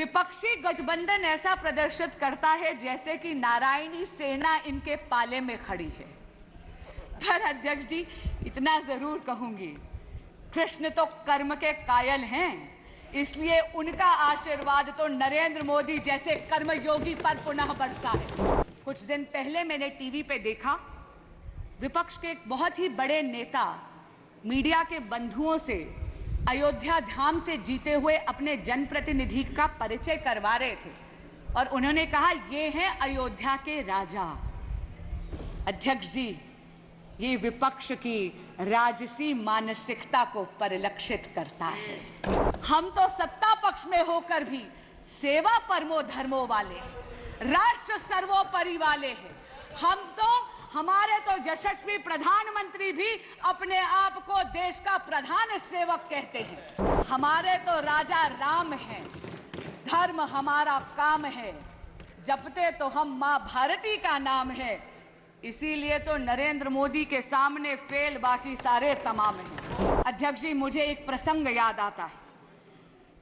विपक्षी गठबंधन ऐसा प्रदर्शित करता है जैसे कि नारायणी सेना इनके पाले में खड़ी है। पर अध्यक्ष जी, इतना जरूर कहूंगी, कृष्ण तो कर्म के कायल हैं, इसलिए उनका आशीर्वाद तो नरेंद्र मोदी जैसे कर्मयोगी पर पुनः बरसा है। कुछ दिन पहले मैंने टीवी पे देखा, विपक्ष के एक बहुत ही बड़े नेता मीडिया के बंधुओं से अयोध्या धाम से जीते हुए अपने जनप्रतिनिधि का परिचय करवा रहे थे और उन्होंने कहा, ये हैं अयोध्या के राजा। अध्यक्ष जी, ये विपक्ष की राजसी मानसिकता को परिलक्षित करता है। हम तो सत्ता पक्ष में होकर भी सेवा परमो धर्मो वाले हैं, राष्ट्र सर्वोपरि वाले हैं। हमारे तो यशस्वी प्रधानमंत्री भी अपने आप को देश का प्रधान सेवक कहते हैं। हमारे तो राजा राम हैं, धर्म हमारा काम है, जपते तो हम मां भारती का नाम है। इसीलिए तो नरेंद्र मोदी के सामने फेल, बाकी सारे तमाम हैं। अध्यक्ष जी, मुझे एक प्रसंग याद आता है।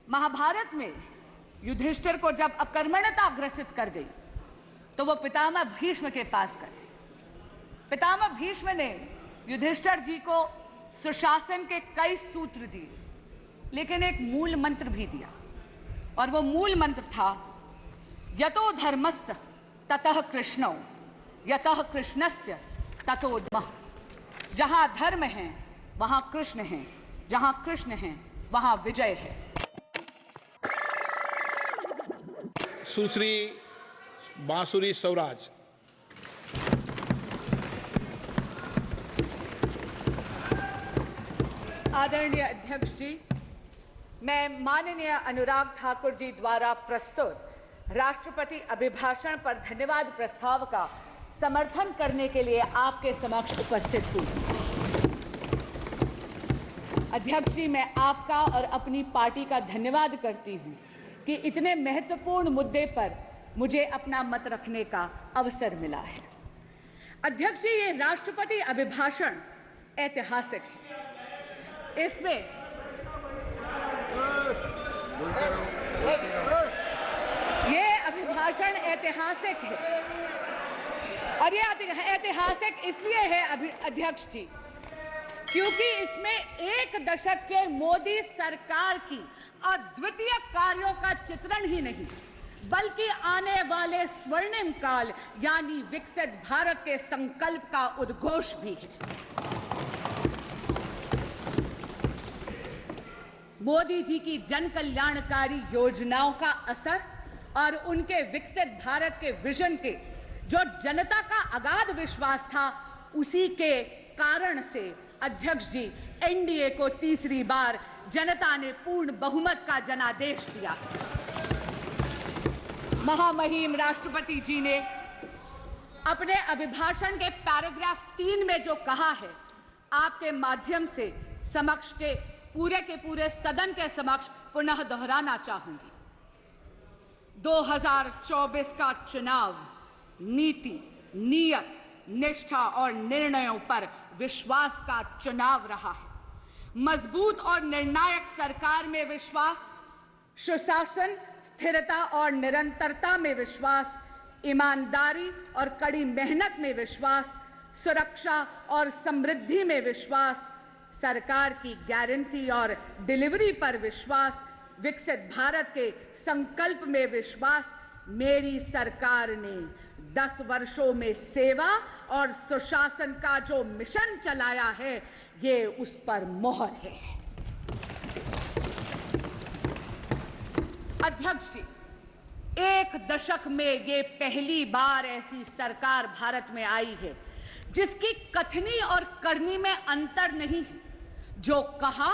महाभारत में युधिष्ठिर को जब अकर्मण्यता ग्रसित कर गई तो वो पितामह भीष्म के पास गए। पितामह भीष्म ने युधिष्ठिर जी को सुशासन के कई सूत्र दिए, लेकिन एक मूल मंत्र भी दिया, और वो मूल मंत्र था, यतो धर्मस्य ततः कृष्णो, यतः कृष्णस्य ततो धर्मः। जहां धर्म है वहां कृष्ण है, जहां कृष्ण है वहां विजय है। सुश्री बांसुरी स्वराज। आदरणीय अध्यक्ष जी, मैं माननीय अनुराग ठाकुर जी द्वारा प्रस्तुत राष्ट्रपति अभिभाषण पर धन्यवाद प्रस्ताव का समर्थन करने के लिए आपके समक्ष उपस्थित हुई। अध्यक्ष जी, मैं आपका और अपनी पार्टी का धन्यवाद करती हूं कि इतने महत्वपूर्ण मुद्दे पर मुझे अपना मत रखने का अवसर मिला है। अध्यक्ष जी, ये राष्ट्रपति अभिभाषण ऐतिहासिक है। इसमें ये अभिभाषण ऐतिहासिक है, और ये ऐतिहासिक इसलिए है अध्यक्ष जी, क्योंकि इसमें एक दशक के मोदी सरकार की अद्वितीय कार्यों का चित्रण ही नहीं, बल्कि आने वाले स्वर्णिम काल यानी विकसित भारत के संकल्प का उद्घोष भी है। मोदी जी की जन कल्याणकारी योजनाओं का असर और उनके विकसित भारत के विजन के जो जनता का अगाध विश्वास था, उसी के कारण से अध्यक्ष जी, एनडीए को तीसरी बार जनता ने पूर्ण बहुमत का जनादेश दिया। महामहिम राष्ट्रपति जी ने अपने अभिभाषण के पैराग्राफ 3 में जो कहा है, आपके माध्यम से समक्ष के पूरे सदन के समक्ष पुनः दोहराना चाहूंगी। 2024 का चुनाव नीति, नियत, निष्ठा और निर्णयों पर विश्वास का चुनाव रहा है। मजबूत और निर्णायक सरकार में विश्वास, सुशासन, स्थिरता और निरंतरता में विश्वास, ईमानदारी और कड़ी मेहनत में विश्वास, सुरक्षा और समृद्धि में विश्वास, सरकार की गारंटी और डिलीवरी पर विश्वास, विकसित भारत के संकल्प में विश्वास। मेरी सरकार ने 10 वर्षों में सेवा और सुशासन का जो मिशन चलाया है, ये उस पर मोहर है। अध्यक्ष जी, एक दशक में ये पहली बार ऐसी सरकार भारत में आई है जिसकी कथनी और करनी में अंतर नहीं है। जो कहा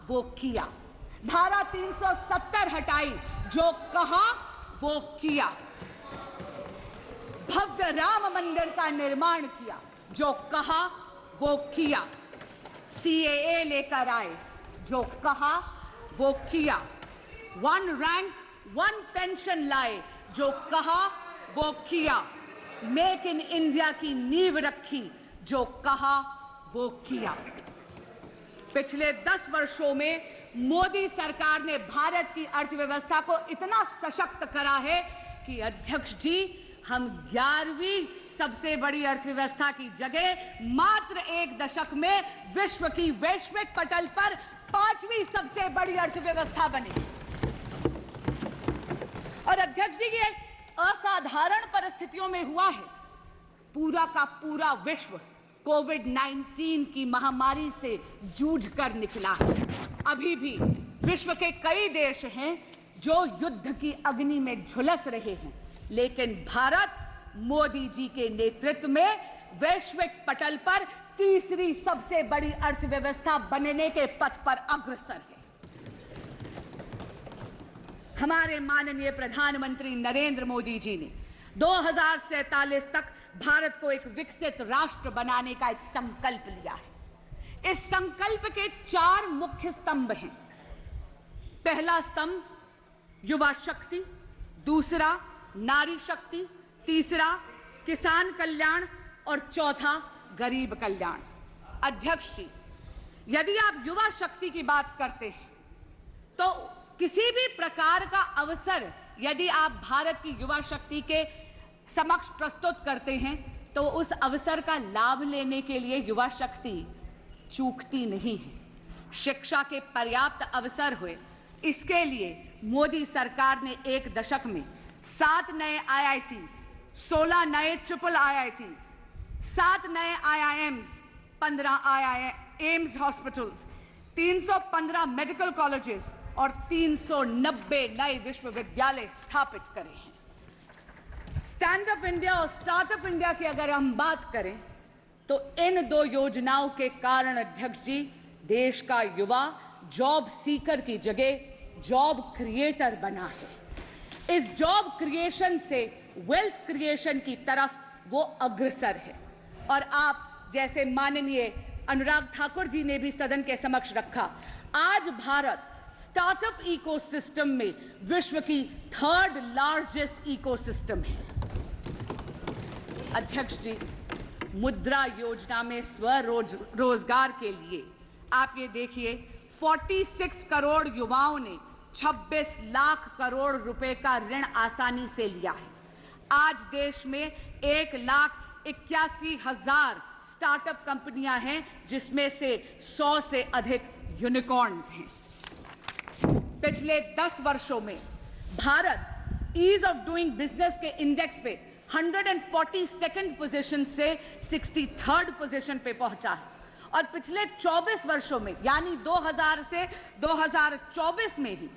वो किया। धारा 370 हटाई, जो कहा वो किया। भव्य राम मंदिर का निर्माण किया, जो कहा वो किया। सीएए लेकर आए, जो कहा वो किया। 1 रैंक 1 पेंशन लाए, जो कहा वो किया। मेक इन इंडिया की नींव रखी, जो कहा वो किया। पिछले 10 वर्षों में मोदी सरकार ने भारत की अर्थव्यवस्था को इतना सशक्त करा है कि अध्यक्ष जी, हम 11वीं सबसे बड़ी अर्थव्यवस्था की जगह मात्र एक दशक में विश्व की वैश्विक पटल पर 5वीं सबसे बड़ी अर्थव्यवस्था बनी। और अध्यक्ष जी, ये असाधारण परिस्थितियों में हुआ है। पूरा का पूरा विश्व कोविड-19 की महामारी से जूझ कर निकला है। अभी भी विश्व के कई देश हैं जो युद्ध की अग्नि में झुलस रहे हैं, लेकिन भारत मोदी जी के नेतृत्व में वैश्विक पटल पर तीसरी सबसे बड़ी अर्थव्यवस्था बनने के पथ पर अग्रसर है। हमारे माननीय प्रधानमंत्री नरेंद्र मोदी जी ने 2047 तक भारत को एक विकसित राष्ट्र बनाने का एक संकल्प लिया है। इस संकल्प के 4 मुख्य स्तंभ हैं। पहला स्तंभ युवा शक्ति, दूसरा नारी शक्ति, तीसरा किसान कल्याण और चौथा गरीब कल्याण। अध्यक्ष जी, यदि आप युवा शक्ति की बात करते हैं तो किसी भी प्रकार का अवसर यदि आप भारत की युवा शक्ति के समक्ष प्रस्तुत करते हैं तो उस अवसर का लाभ लेने के लिए युवा शक्ति चूकती नहीं है। शिक्षा के पर्याप्त अवसर हुए, इसके लिए मोदी सरकार ने एक दशक में 7 नए IITs, 16 नए ट्रिपल IITs, 7 नए IIMs, 15 AIIMS hospitals, 315 medical colleges और 390 नए विश्वविद्यालय स्थापित करे हैं। स्टैंड अप इंडिया और स्टार्टअप इंडिया की अगर हम बात करें तो इन 2 योजनाओं के कारण अध्यक्ष जी, देश का युवा जॉब सीकर की जगह जॉब क्रिएटर बना है। इस जॉब क्रिएशन से वेल्थ क्रिएशन की तरफ वो अग्रसर है। और आप जैसे माननीय अनुराग ठाकुर जी ने भी सदन के समक्ष रखा, आज भारत स्टार्टअप इकोसिस्टम में विश्व की 3rd लार्जेस्ट इकोसिस्टम है। अध्यक्ष जी, मुद्रा योजना में स्वरोजगार के लिए आप ये देखिए 46 करोड़ युवाओं ने 26 लाख करोड़ रुपए का ऋण आसानी से लिया है। आज देश में 1,81,000 स्टार्टअप कंपनियां हैं, जिसमें से 100 से अधिक यूनिकॉर्न्स हैं। पिछले 10 वर्षों में भारत ईज ऑफ डूइंग बिजनेस के इंडेक्स पे 142nd पोजीशन से 63rd पोजीशन पे पहुंचा है। और पिछले 24 वर्षों में यानी 2000 से 2024 में ही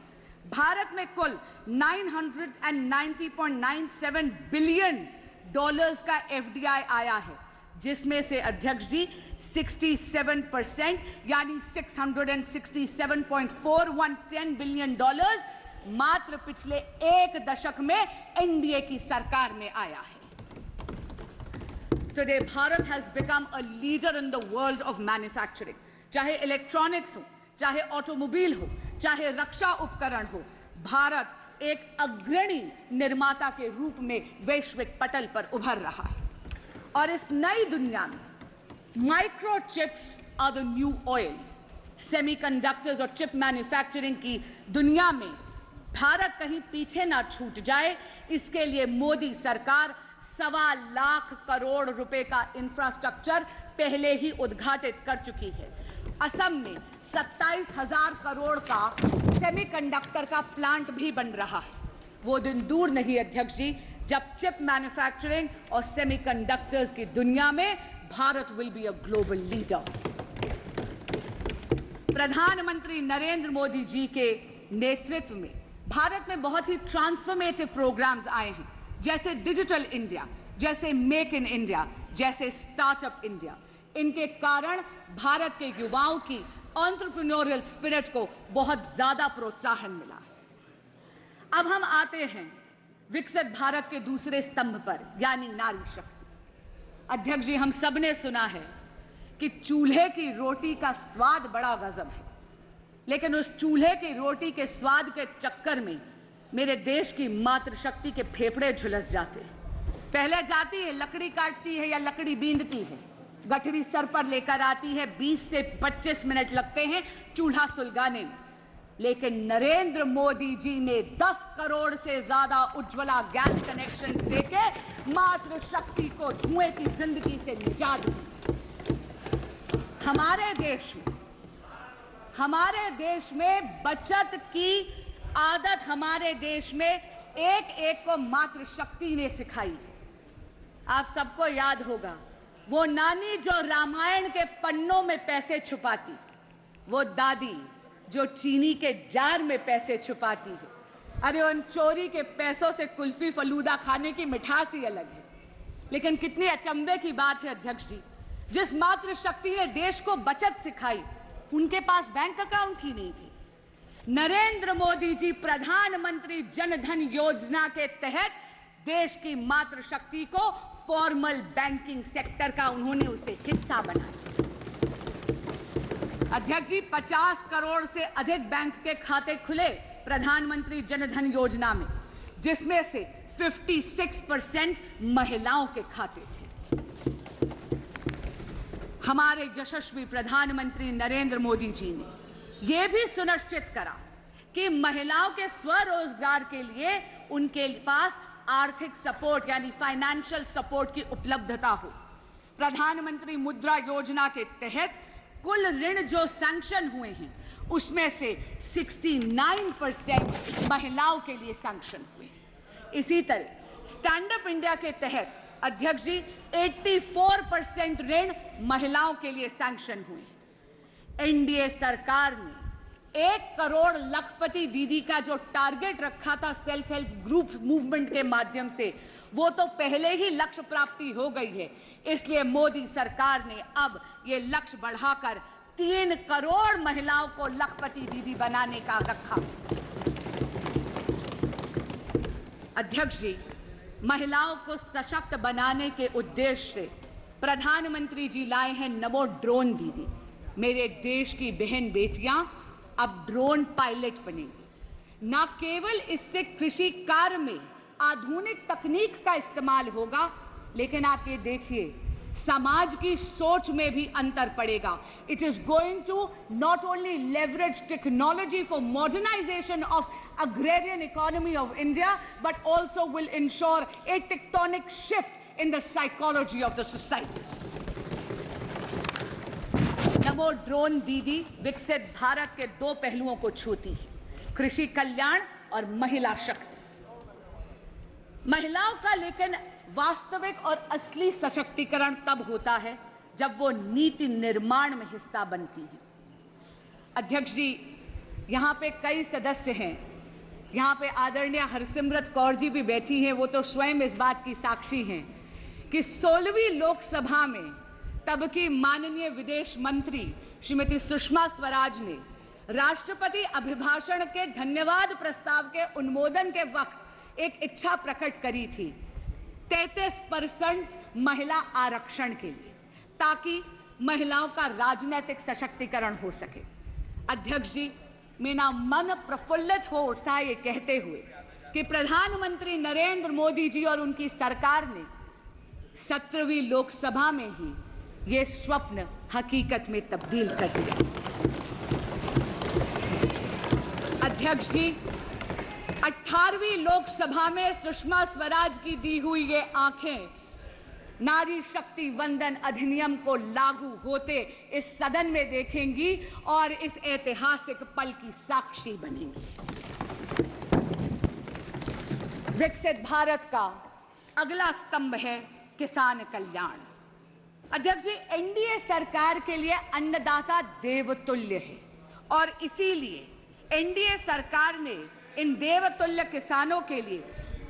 भारत में कुल $990.97 बिलियन का FDI आया है, जिसमें से अध्यक्ष जी 67% यानी $667.4110 बिलियन मात्र पिछले एक दशक में एनडीए की सरकार में आया है। Today, Bharat has become a leader in the world of manufacturing. चाहे इलेक्ट्रॉनिक्स हो, चाहे ऑटोमोबाइल हो, चाहे रक्षा उपकरण हो, भारत एक अग्रणी निर्माता के रूप में वैश्विक पटल पर उभर रहा है। और इस नई दुनिया में microchips are the new oil. Semiconductors और चिप मैन्युफैक्चरिंग की दुनिया में भारत कहीं पीछे ना छूट जाए, इसके लिए मोदी सरकार 1.25 लाख करोड़ रुपए का इंफ्रास्ट्रक्चर पहले ही उद्घाटित कर चुकी है। असम में 27,000 करोड़ का सेमीकंडक्टर का प्लांट भी बन रहा है। वो दिन दूर नहीं अध्यक्ष जी, जब चिप मैन्युफैक्चरिंग और सेमीकंडक्टर्स की दुनिया में Bharat will be a global leader. प्रधानमंत्री नरेंद्र मोदी जी के नेतृत्व में भारत में बहुत ही ट्रांसफॉर्मेटिव प्रोग्राम्स आए हैं, जैसे डिजिटल इंडिया, जैसे मेक इन इंडिया, जैसे स्टार्टअप इंडिया। इनके कारण भारत के युवाओं की एंटरप्रेन्योरियल स्पिरिट को बहुत ज्यादा प्रोत्साहन मिला है। अब हम आते हैं विकसित भारत के दूसरे स्तंभ पर, यानी नारी शक्ति। अध्यक्ष जी, हम सब ने सुना है कि चूल्हे की रोटी का स्वाद बड़ा गजब है, लेकिन उस चूल्हे की रोटी के स्वाद के चक्कर में मेरे देश की मातृशक्ति के फेफड़े झुलस जाते हैं। पहले जाती है, लकड़ी काटती है या लकड़ी बींधती है, गठरी सर पर लेकर आती है, 20 से 25 मिनट लगते हैं चूल्हा सुलगाने में। लेकिन नरेंद्र मोदी जी ने 10 करोड़ से ज्यादा उज्ज्वला गैस कनेक्शंस देके मातृशक्ति को धुएं की जिंदगी से निजात दी। हमारे देश में बचत की आदत हमारे देश में एक एक को मातृशक्ति ने सिखाई। आप सबको याद होगा वो नानी जो रामायण के पन्नों में पैसे छुपाती, वो दादी जो चीनी के जार में पैसे छुपाती है। अरे उन चोरी के पैसों से कुल्फी फलूदा खाने की मिठास ही अलग है। लेकिन कितनी अचंभे की बात है अध्यक्ष जी, जिस मातृशक्ति ने देश को बचत सिखाई उनके पास बैंक अकाउंट ही नहीं थी। नरेंद्र मोदी जी प्रधानमंत्री जन धन योजना के तहत देश की मातृशक्ति को फॉर्मल बैंकिंग सेक्टर का उन्होंने उसे हिस्सा बनाया। अध्यक्ष जी 50 करोड़ से अधिक बैंक के खाते खुले प्रधानमंत्री जन धन योजना में, जिसमें से 56% महिलाओं के खाते थे। हमारे यशस्वी प्रधानमंत्री नरेंद्र मोदी जी ने यह भी सुनिश्चित करा कि महिलाओं के स्वरोजगार के लिए उनके पास आर्थिक सपोर्ट यानी फाइनेंशियल सपोर्ट की उपलब्धता हो। प्रधानमंत्री मुद्रा योजना के तहत कुल ऋण जो सैंक्शन हुए हैं उसमें से 69% महिलाओं के लिए सैंक्शन हुए। इसी तरह स्टैंड अप इंडिया के तहत अध्यक्ष जी 84% ऋण महिलाओं के लिए सैंक्शन हुए। एनडीए सरकार ने 1 करोड़ लखपति दीदी का जो टारगेट रखा था सेल्फ हेल्प ग्रुप मूवमेंट के माध्यम से, वो तो पहले ही लक्ष्य प्राप्ति हो गई है। इसलिए मोदी सरकार ने अब ये लक्ष्य बढ़ाकर 3 करोड़ महिलाओं को लखपति दीदी बनाने का रखा। अध्यक्ष जी महिलाओं को सशक्त बनाने के उद्देश्य से प्रधानमंत्री जी लाए हैं नमो ड्रोन दीदी। मेरे देश की बहन बेटियां अब ड्रोन पायलट बनेंगी। न केवल इससे कृषि कार्य में आधुनिक तकनीक का इस्तेमाल होगा, लेकिन आप ये देखिए समाज की सोच में भी अंतर पड़ेगा। It is going to not only leverage technology for modernisation of agrarian economy of India, but also will ensure a tectonic shift in the psychology of the society. NaMo drone दीदी विकसित भारत के 2 पहलुओं को छूती है, कृषि कल्याण और महिला शक्ति। महिलाओं का लेकिन वास्तविक और असली सशक्तिकरण तब होता है जब वो नीति निर्माण में हिस्सा बनती है। अध्यक्ष जी यहाँ पे कई सदस्य हैं, यहाँ पे आदरणीय हरसिमरत कौर जी भी बैठी हैं, वो तो स्वयं इस बात की साक्षी हैं कि 16वीं लोकसभा में तब की माननीय विदेश मंत्री श्रीमती सुषमा स्वराज ने राष्ट्रपति अभिभाषण के धन्यवाद प्रस्ताव के अनुमोदन के वक्त एक इच्छा प्रकट करी थी 33% महिला आरक्षण के लिए, ताकि महिलाओं का राजनीतिक सशक्तिकरण हो सके। अध्यक्ष जी मेरा मन प्रफुल्लित हो उठता है ये कहते हुए कि प्रधानमंत्री नरेंद्र मोदी जी और उनकी सरकार ने 17वीं लोकसभा में ही ये स्वप्न हकीकत में तब्दील कर दिया। अध्यक्ष जी 18वीं लोकसभा में सुषमा स्वराज की दी हुई ये आंखें नारी शक्ति वंदन अधिनियम को लागू होते इस सदन में देखेंगी और इस ऐतिहासिक पल की साक्षी बनेंगी। विकसित भारत का अगला स्तंभ है किसान कल्याण। अध्यक्ष जी एनडीए सरकार के लिए अन्नदाता देवतुल्य है और इसीलिए एनडीए सरकार ने इन देवतुल्य किसानों के लिए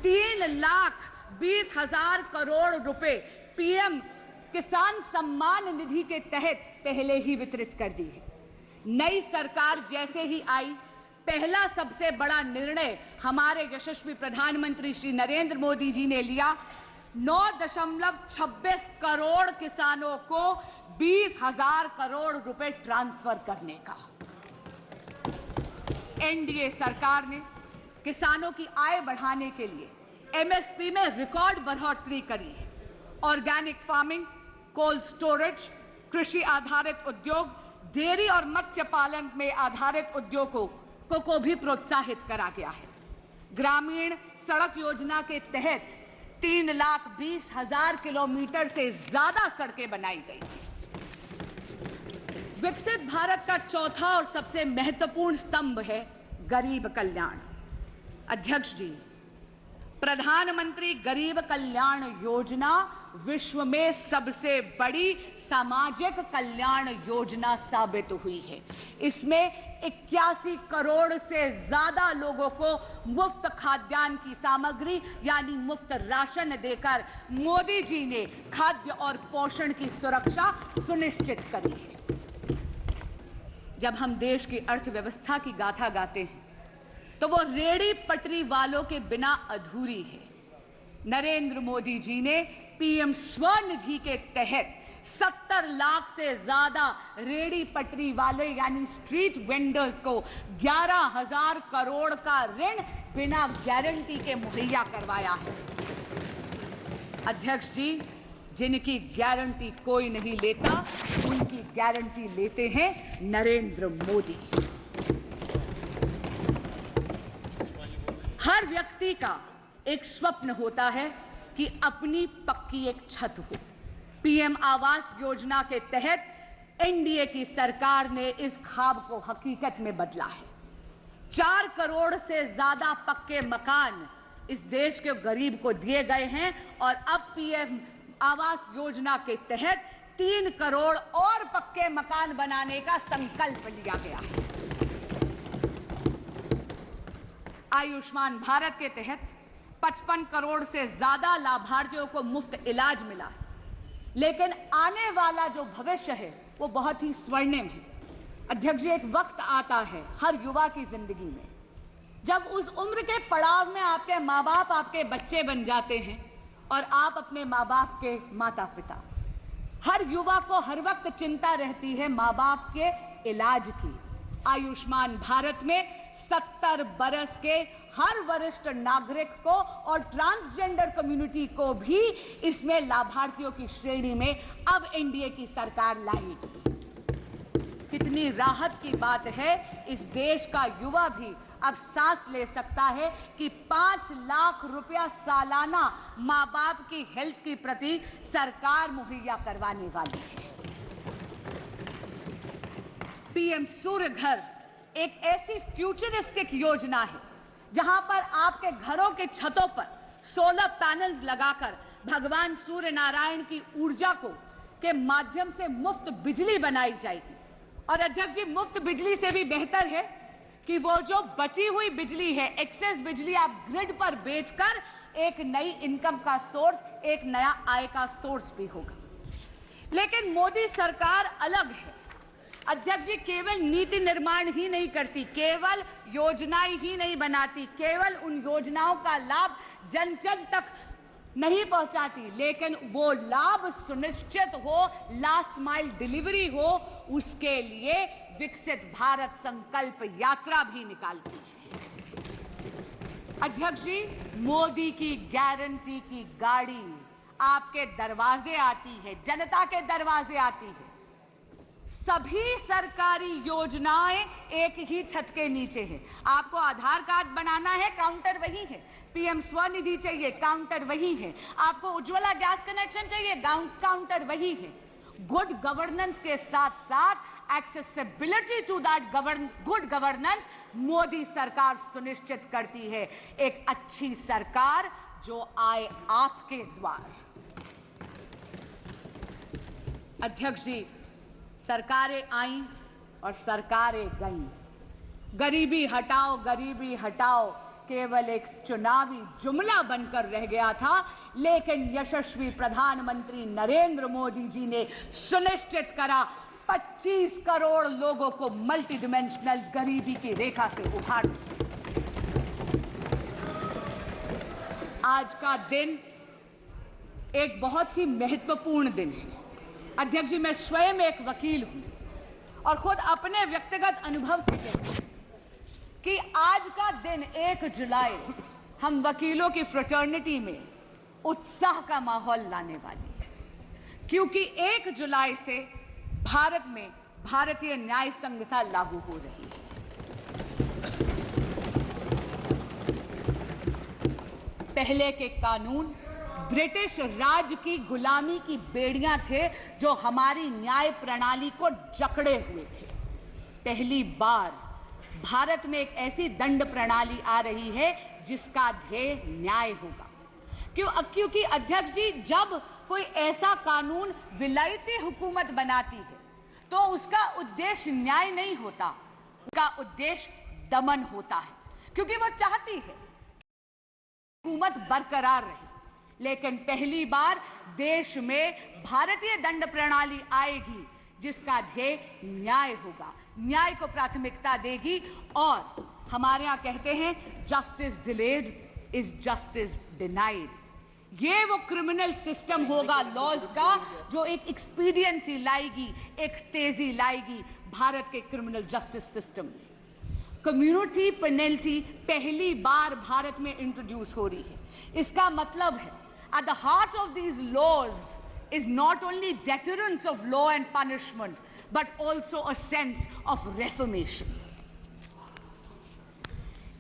3,20,000 करोड़ रुपए पीएम किसान सम्मान निधि के तहत पहले ही वितरित कर दी है। नई सरकार जैसे ही आई, पहला सबसे बड़ा निर्णय हमारे यशस्वी प्रधानमंत्री श्री नरेंद्र मोदी जी ने लिया 9.26 करोड़ किसानों को 20,000 करोड़ रुपए ट्रांसफर करने का। एनडीए सरकार ने किसानों की आय बढ़ाने के लिए एमएसपी में रिकॉर्ड बढ़ोतरी करी है। ऑर्गेनिक फार्मिंग, कोल्ड स्टोरेज, कृषि आधारित उद्योग, डेयरी और मत्स्य पालन में आधारित उद्योग को को भी प्रोत्साहित करा गया है। ग्रामीण सड़क योजना के तहत 3,20,000 किलोमीटर से ज्यादा सड़कें बनाई गई। विकसित भारत का चौथा और सबसे महत्वपूर्ण स्तंभ है गरीब कल्याण। अध्यक्ष जी, प्रधानमंत्री गरीब कल्याण योजना विश्व में सबसे बड़ी सामाजिक कल्याण योजना साबित हुई है। इसमें 81 करोड़ से ज्यादा लोगों को मुफ्त खाद्यान्न की सामग्री यानी मुफ्त राशन देकर मोदी जी ने खाद्य और पोषण की सुरक्षा सुनिश्चित करी है। जब हम देश की अर्थव्यवस्था की गाथा गाते हैं तो वो रेहड़ी पटरी वालों के बिना अधूरी है। नरेंद्र मोदी जी ने पीएम स्वनिधि के तहत 70 लाख से ज्यादा रेहड़ी पटरी वाले यानी स्ट्रीट वेंडर्स को 11,000 करोड़ का ऋण बिना गारंटी के मुहैया करवाया है। अध्यक्ष जी, जिनकी गारंटी कोई नहीं लेता, उनकी गारंटी लेते हैं नरेंद्र मोदी। हर व्यक्ति का एक स्वप्न होता है कि अपनी पक्की एक छत हो। पीएम आवास योजना के तहत एनडीए की सरकार ने इस ख्वाब को हकीकत में बदला है। 4 करोड़ से ज्यादा पक्के मकान इस देश के गरीब को दिए गए हैं और अब पीएम आवास योजना के तहत 3 करोड़ और पक्के मकान बनाने का संकल्प लिया गया है। आयुष्मान भारत के तहत 55 करोड़ से ज्यादा लाभार्थियों को मुफ्त इलाज मिला है। लेकिन आने वाला जो भविष्य है वो बहुत ही स्वर्णिम है। अध्यक्ष जी, एक वक्त आता है हर युवा की जिंदगी में जब उस उम्र के पड़ाव में आपके माँ बाप आपके बच्चे बन जाते हैं और आप अपने माँ बाप के माता पिता। हर युवा को हर वक्त चिंता रहती है माँ बाप के इलाज की। आयुष्मान भारत में 70 बरस के हर वरिष्ठ नागरिक को और ट्रांसजेंडर कम्युनिटी को भी इसमें लाभार्थियों की श्रेणी में अब एनडीए की सरकार लाएगी। कितनी राहत की बात है, इस देश का युवा भी अब सांस ले सकता है कि 5 लाख रुपया सालाना माँ बाप की हेल्थ के प्रति सरकार मुहैया करवाने वाली है। पीएम सूर्य घर एक ऐसी फ्यूचरिस्टिक योजना है जहां पर आपके घरों के छतों पर सोलर पैनल्स लगाकर भगवान सूर्य नारायण की ऊर्जा को के माध्यम से मुफ्त बिजली बनाई जाएगी। और अध्यक्ष जी, मुफ्त बिजली से भी बेहतर है कि वो जो बची हुई बिजली है, एक्सेस बिजली, आप ग्रिड पर बेचकर एक नई इनकम का सोर्स, एक नया आय का सोर्स भी होगा। लेकिन मोदी सरकार अलग है। अध्यक्ष जी, केवल नीति निर्माण ही नहीं करती, केवल योजनाएं ही नहीं बनाती, केवल उन योजनाओं का लाभ जन जन तक नहीं पहुंचाती, लेकिन वो लाभ सुनिश्चित हो, लास्ट माइल डिलीवरी हो, उसके लिए विकसित भारत संकल्प यात्रा भी निकालती है। अध्यक्ष जी, मोदी की गारंटी की गाड़ी आपके दरवाजे आती है, जनता के दरवाजे आती है। सभी सरकारी योजनाएं एक ही छत के नीचे है। आपको आधार कार्ड बनाना है, काउंटर वही है। पीएम स्वनिधि चाहिए, काउंटर वही है। आपको उज्ज्वला गैस कनेक्शन चाहिए, काउंटर वही है। गुड गवर्नेंस के साथ साथ accessibility to that good governance Modi सरकार सुनिश्चित करती है। एक अच्छी सरकार जो आए आपके द्वार। अध्यक्ष जी, सरकारें आईं और सरकारें गईं। गरीबी हटाओ केवल एक चुनावी जुमला बनकर रह गया था, लेकिन यशस्वी प्रधानमंत्री नरेंद्र मोदी जी ने सुनिश्चित करा 25 करोड़ लोगों को मल्टी डिमेंशनल गरीबी की रेखा से उठार। आज का दिन एक बहुत ही महत्वपूर्ण दिन है। अध्यक्ष जी, मैं स्वयं एक वकील हूं और खुद अपने व्यक्तिगत अनुभव से कहती हूं कि आज का दिन 1 जुलाई हम वकीलों की फ्रेटर्निटी में उत्साह का माहौल लाने वाली है, क्योंकि 1 जुलाई से भारत में भारतीय न्याय संहिता लागू हो रही है। पहले के कानून ब्रिटिश राज की गुलामी की बेड़ियां थे जो हमारी न्याय प्रणाली को जकड़े हुए थे। पहली बार भारत में एक ऐसी दंड प्रणाली आ रही है जिसका ध्येय न्याय होगा। क्योंकि अध्यक्ष जी, जब कोई ऐसा कानून विलायती हुकूमत बनाती है तो उसका उद्देश्य न्याय नहीं होता, उसका उद्देश्य दमन होता है, क्योंकि वो चाहती है हुकूमत बरकरार रहे। लेकिन पहली बार देश में भारतीय दंड प्रणाली आएगी जिसका ध्येय न्याय होगा, न्याय को प्राथमिकता देगी। और हमारे यहाँ कहते हैं justice delayed is justice denied. ये वो क्रिमिनल सिस्टम होगा लॉज का जो एक एक्सपीडियंसी लाएगी, एक तेजी लाएगी भारत के क्रिमिनल जस्टिस सिस्टम में। कम्युनिटी पेनल्टी पहली बार भारत में इंट्रोड्यूस हो रही है। इसका मतलब है at the heart of these laws is not only deterrence of law and punishment but also a sense of reformation.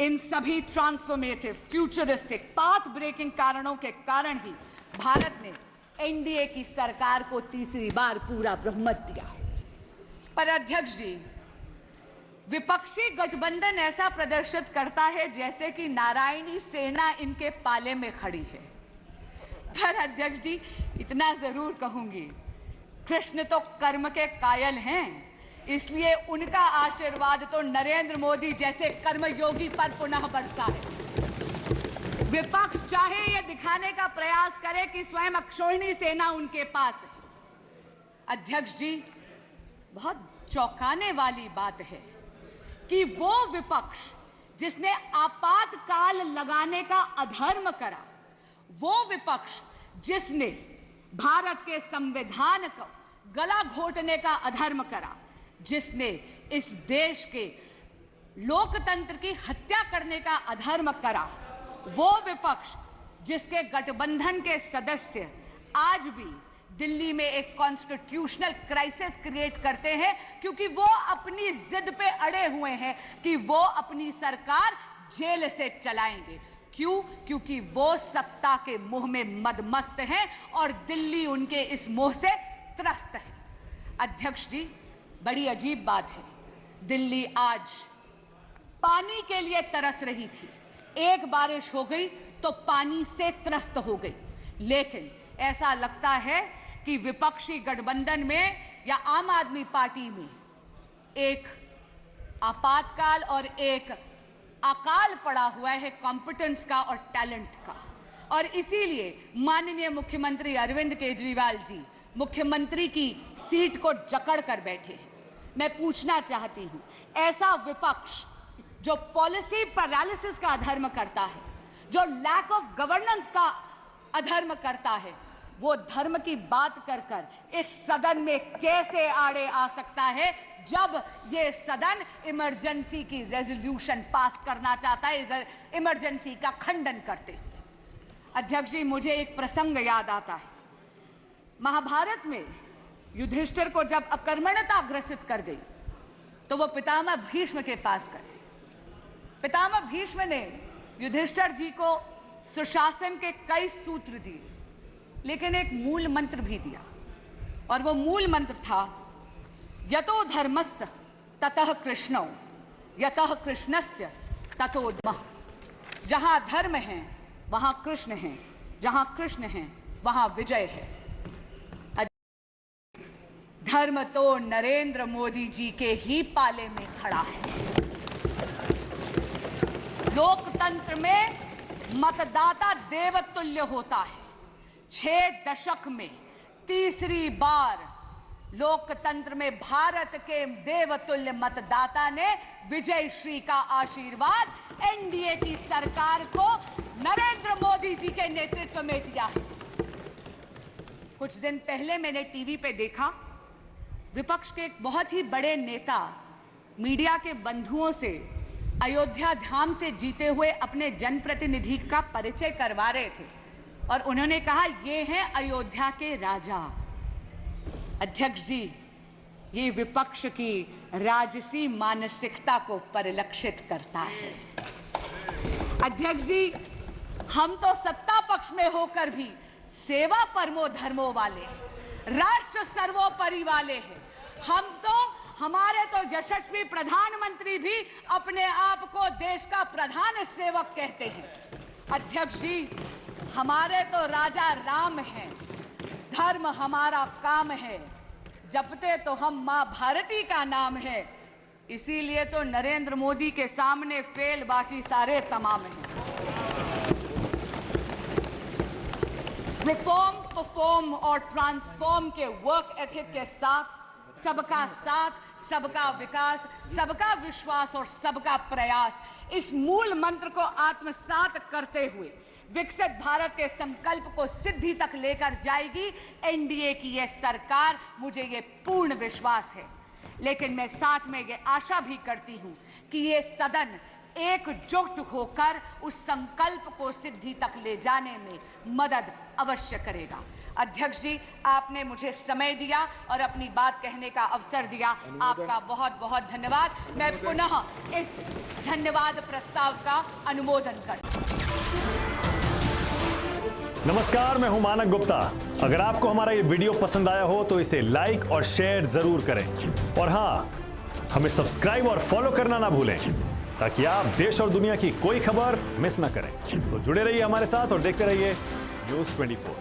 इन सभी ट्रांसफॉर्मेटिव, फ्यूचरिस्टिक, पाथ ब्रेकिंग कारणों के कारण ही भारत ने एनडीए की सरकार को तीसरी बार पूरा बहुमत दिया है। पर अध्यक्ष जी, विपक्षी गठबंधन ऐसा प्रदर्शित करता है जैसे कि नारायणी सेना इनके पाले में खड़ी है। पर अध्यक्ष जी, इतना जरूर कहूंगी, कृष्ण तो कर्म के कायल हैं, इसलिए उनका आशीर्वाद तो नरेंद्र मोदी जैसे कर्मयोगी पर पुनः बरसा है। विपक्ष चाहे यह दिखाने का प्रयास करे कि स्वयं अक्षोहिणी सेना उनके पास है। अध्यक्ष जी, बहुत चौंकाने वाली बात है कि वो विपक्ष जिसने आपातकाल लगाने का अधर्म करा, वो विपक्ष जिसने भारत के संविधान को गला घोटने का अधर्म करा, जिसने इस देश के लोकतंत्र की हत्या करने का अधर्म करा, वो विपक्ष जिसके गठबंधन के सदस्य आज भी दिल्ली में एक कॉन्स्टिट्यूशनल क्राइसिस क्रिएट करते हैं क्योंकि वो अपनी जिद पे अड़े हुए हैं कि वो अपनी सरकार जेल से चलाएंगे। क्यों? क्योंकि वो सत्ता के मोह में मदमस्त हैं और दिल्ली उनके इस मोह से त्रस्त है। अध्यक्ष जी, बड़ी अजीब बात है, दिल्ली आज पानी के लिए तरस रही थी। एक बारिश हो गई तो पानी से त्रस्त हो गई। लेकिन ऐसा लगता है कि विपक्षी गठबंधन में या आम आदमी पार्टी में एक आपातकाल और एक अकाल पड़ा हुआ है कॉम्पिटेंस का और टैलेंट का। और इसीलिए माननीय मुख्यमंत्री अरविंद केजरीवाल जी मुख्यमंत्री की सीट को जकड़ कर बैठे हैं। मैं पूछना चाहती हूं, ऐसा विपक्ष जो पॉलिसी पैरालिसिस का अधर्म करता है, जो लैक ऑफ गवर्नेंस का अधर्म करता है, वो धर्म की बात कर कर इस सदन में कैसे आड़े आ सकता है जब ये सदन इमरजेंसी की रेजोल्यूशन पास करना चाहता है, इस इमरजेंसी का खंडन करते हुए। अध्यक्ष जी, मुझे एक प्रसंग याद आता है। महाभारत में युधिष्ठिर को जब अकर्मण्यता ग्रसित कर गई तो वो पितामह भीष्म के पास गए। पितामह भीष्म ने युधिष्ठिर जी को सुशासन के कई सूत्र दिए, लेकिन एक मूल मंत्र भी दिया, और वो मूल मंत्र था यतो धर्मस्य ततः कृष्णो यतः कृष्णस्य ततो धर्मः। जहां धर्म है वहां कृष्ण है, जहां कृष्ण है वहां विजय है। धर्म तो नरेंद्र मोदी जी के ही पाले में खड़ा है। लोकतंत्र में मतदाता देवतुल्य होता है। 6 दशक में तीसरी बार लोकतंत्र में भारत के देवतुल्य मतदाता ने विजय श्री का आशीर्वाद एनडीए की सरकार को नरेंद्र मोदी जी के नेतृत्व में दिया है। कुछ दिन पहले मैंने टीवी पे देखा, विपक्ष के एक बहुत ही बड़े नेता मीडिया के बंधुओं से अयोध्या धाम से जीते हुए अपने जनप्रतिनिधि का परिचय करवा रहे थे और उन्होंने कहा, ये हैं अयोध्या के राजा। अध्यक्ष जी, ये विपक्ष की राजसी मानसिकता को परिलक्षित करता है। अध्यक्ष जी, हम तो सत्ता पक्ष में होकर भी सेवा परमो धर्मो वाले, राष्ट्र सर्वोपरि वाले हैं। हमारे तो यशस्वी प्रधानमंत्री भी अपने आप को देश का प्रधान सेवक कहते हैं। अध्यक्ष जी, हमारे तो राजा राम हैं, धर्म हमारा काम है, जपते तो हम मां भारती का नाम है, इसीलिए तो नरेंद्र मोदी के सामने फेल बाकी सारे तमाम हैं। रिफॉर्म, परफॉर्म और ट्रांसफॉर्म के वर्क एथिक के साथ साथ, सबका विकास, सबका विश्वास और सबका प्रयास, इस मूल मंत्र को आत्मसात करते हुए विकसित भारत के संकल्प को सिद्धि तक लेकर जाएगी एनडीए की यह सरकार, मुझे ये पूर्ण विश्वास है। लेकिन मैं साथ में ये आशा भी करती हूं कि ये सदन एकजुट होकर उस संकल्प को सिद्धि तक ले जाने में मदद अवश्य करेगा। अध्यक्ष जी, आपने मुझे समय दिया और अपनी बात कहने का अवसर दिया, आपका बहुत बहुत धन्यवाद। मैं पुनः इस धन्यवाद प्रस्ताव का अनुमोदन करता हूं। नमस्कार, मैं हूं मानक गुप्ता। अगर आपको हमारा ये वीडियो पसंद आया हो तो इसे लाइक और शेयर जरूर करें, और हां, हमें सब्सक्राइब और फॉलो करना ना भूलें ताकि आप देश और दुनिया की कोई खबर मिस ना करें। तो जुड़े रहिए हमारे साथ और देखते रहिए न्यूज़ 24।